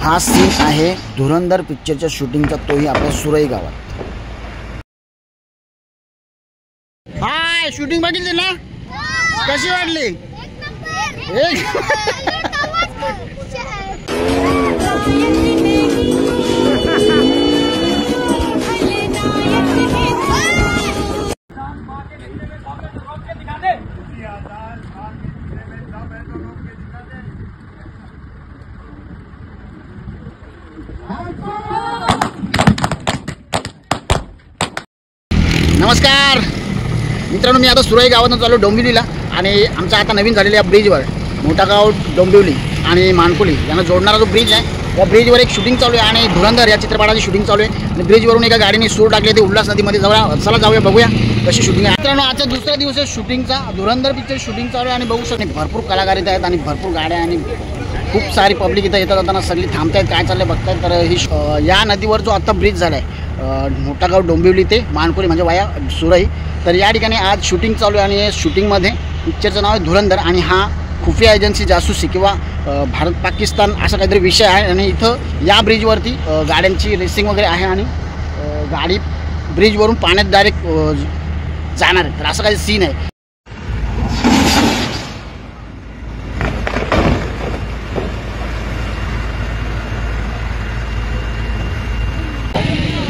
हा सीन आहे धुरंधर पिक्चरच्या शूटिंगचा, तोही आपल्या सुरई गावात। हाय, शूटिंग बघितली ना, कशी वाटली? नमस्कार मित्रांनो, मी आता सुरई गावातून चाललो डोंबिवलीला आणि आमचा आता नवीन झालेल्या ब्रिजवर मोठा गाव डोंबिवली आणि मानकुली यांना जोडणारा जो ब्रिज आहे, या ब्रिजवर एक शूटिंग चालू आहे आणि धुरंधर या चित्रपटाची शूटिंग चालू आहे। आणि ब्रिजवरून एका गाडीने सूर टाकले ते उल्हास नदीमध्ये चला जाऊया, बघूया कशी शूटिंग आहे। मित्रांनो, आजचा दुसरा दिवस आहे शूटिंगचा, धुरंधर पिक्चर शूटिंग चालू आहे आणि बघू शकते भरपूर कलाकार इथं आहेत आणि भरपूर गाड्या आणि खूप सारी पब्लिक इथं येतात जाताना सगळी थांबतायत, काय चाललंय बघतायत। तर ही या नदीवर जो आता ब्रिज झाला आहे मोठा गाव डोंबिवली ते मानकुली म्हणजे वाया सुरई, तर या ठिकाणी आज शूटिंग चालू आहे आणि शूटिंगमध्ये पिक्चरचं नाव आहे धुरंधर आणि हा खुफिया एजन्सी जासूसी किंवा भारत पाकिस्तान असा काहीतरी विषय आहे। आणि इथं या ब्रिजवरती गाड्यांची रेसिंग वगैरे आहे आणि गाडी ब्रिजवरून पाण्यात डायरेक्ट जाणार आहे, तर असं काही सीन आहे।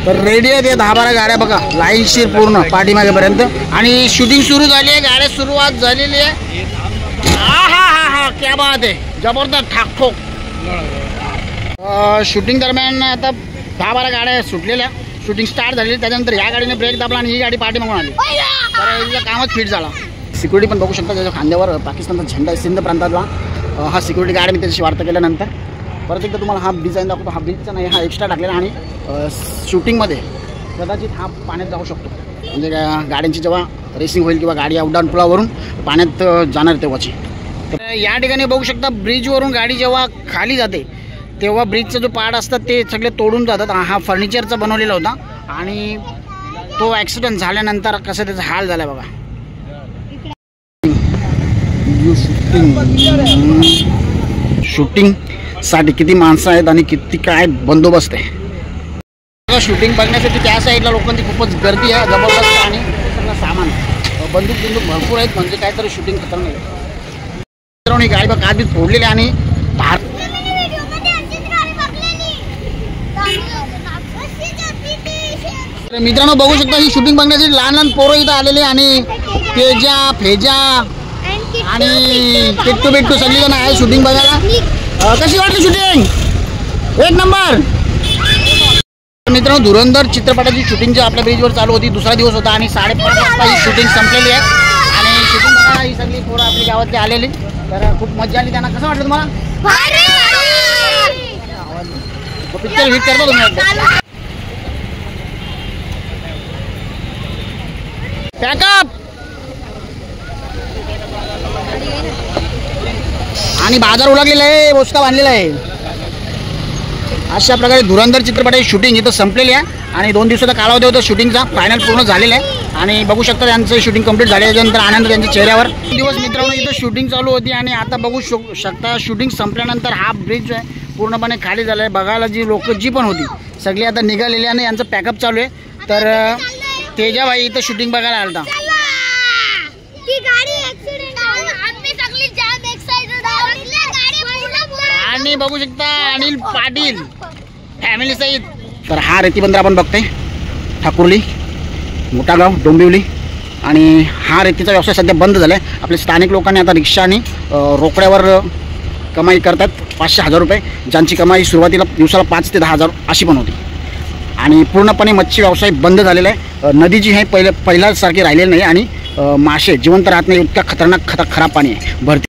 तर रेडी आहेत 10-12 गाड्या बघा, लाईनशीर पूर्ण पाठीमागेपर्यंत आणि शूटिंग सुरू झाली आहे, गाड्या सुरुवात झालेली आहे। हा क्या बात आहे, जबरदस्त ठाकठोक। शूटिंग दरम्यान आता 10-12 गाड्या सुटलेल्या, शूटिंग स्टार्ट झालेली, त्याच्यानंतर ह्या गाडीने ब्रेक दाबला आणि ही गाडी पाठीमागून आली, तर हिचं कामच फिट झाला। सिक्युरिटी पण बघू शकता, त्याच्या खांद्यावर पाकिस्तानचा झेंडा आहे, सिंध प्रांतातला हा सिक्युरिटी गार्ड। मी त्याची वार्ता केल्यानंतर परत एकदा तुम्हाला हा डिझाईन दाखवतो, हा ब्रिजचा नाही, हा एक्स्ट्रा टाकलेला आणि शूटिंगमध्ये कदाचित हा पाण्यात जाऊ शकतो, म्हणजे गाड्यांची जेव्हा रेसिंग होईल किंवा गाडी उड्डाणपुलावरून पाण्यात जाणार तेव्हाची। तर या ठिकाणी बघू शकता ब्रिजवरून गाडी जेव्हा खाली जाते तेव्हा ब्रिजचा जो पार्ट असतात ते सगळे तोडून जातात। हा फर्निचरचा बनवलेला होता आणि तो ॲक्सिडेंट झाल्यानंतर कसं त्याचा हाल झाला बघा। शूटिंग साठी किती माणसं आहेत आणि किती काय बंदोबस्त आहे। शूटिंग बघण्यासाठी त्या साईडला लोकांची खूपच गर्दी आहे, जबरदस्त, आणि सगळं सामान बंदूक भरपूर आहेत, म्हणजे काहीतरी शूटिंग खतरनाक आहे। गाडी बघ आधी फोडलेली आणि मित्रांनो बघू शकता ही शूटिंग बघण्यासाठी लहान पोरं इथं आलेले आणि तेजा फेजा आणि किट्टू बिट्टू सगळी जण आहे शूटिंग बघायला। कशी वाटली शूटिंग? एक नंबर। मित्रांनो, धुरंधर चित्रपटाची शूटिंग जी आपल्या ब्रिजवर चालू होती, दुसरा दिवस होता आणि 5:30 वाजता ही शूटिंग संपलेली आहे आणि शूटिंग बघायला ही सगळी पोरं आपली गावातली आलेली, तर खूप मजा आली त्यांना। कसं वाटलं तुम्हाला? पिक्चर हिट करतो तुम्ही पॅकअप आणि बाजार उलगलेला आहे, बोचका बांधलेला आहे। अशा प्रकारे धुरंधर चित्रपटाची शूटिंग इथं संपलेली आहे आणि 2 दिवसाचा कालावधी होता शूटिंगचा, फायनल पूर्ण झालेला आहे आणि बघू शकता त्यांचं शूटिंग कंप्लीट झाल्यानंतर आनंद त्यांच्या चेहऱ्यावर। दिवस मित्रांनो इथं शूटिंग चालू होती आणि आता बघू शकता शूटिंग संपल्यानंतर हा ब्रिज जो आहे पूर्णपणे खाली झाला आहे। बघायला जी लोक जी पण होती सगळी आता निघालेली आणि यांचं पॅकअप चालू आहे। तर तेजाबाई इथं शूटिंग बघायला आलता आणि बघू शकता अनिल पाटील फॅमिली सहित। तर हा रेतीबंदर आपण बघतोय, ठाकुर्ली मोठा गाव डोंबिवली, आणि हा रेतीचा व्यवसाय सध्या बंद झाला आहे। आपले स्थानिक लोकांनी आता रिक्षा आणि रोकड्यावर कमाई करतात 500-1000 रुपये, ज्यांची कमाई सुरुवातीला दिवसाला 5 ते 10,000 अशी पण होती आणि पूर्णपणे मच्छी व्यवसाय बंद झालेला आहे। नदी जी आहे पहिल्यासारखी राहिलेली नाही आणि मासे जिवंत राहत नाही, इतका खतरनाक खराब पाणी आहे भरती।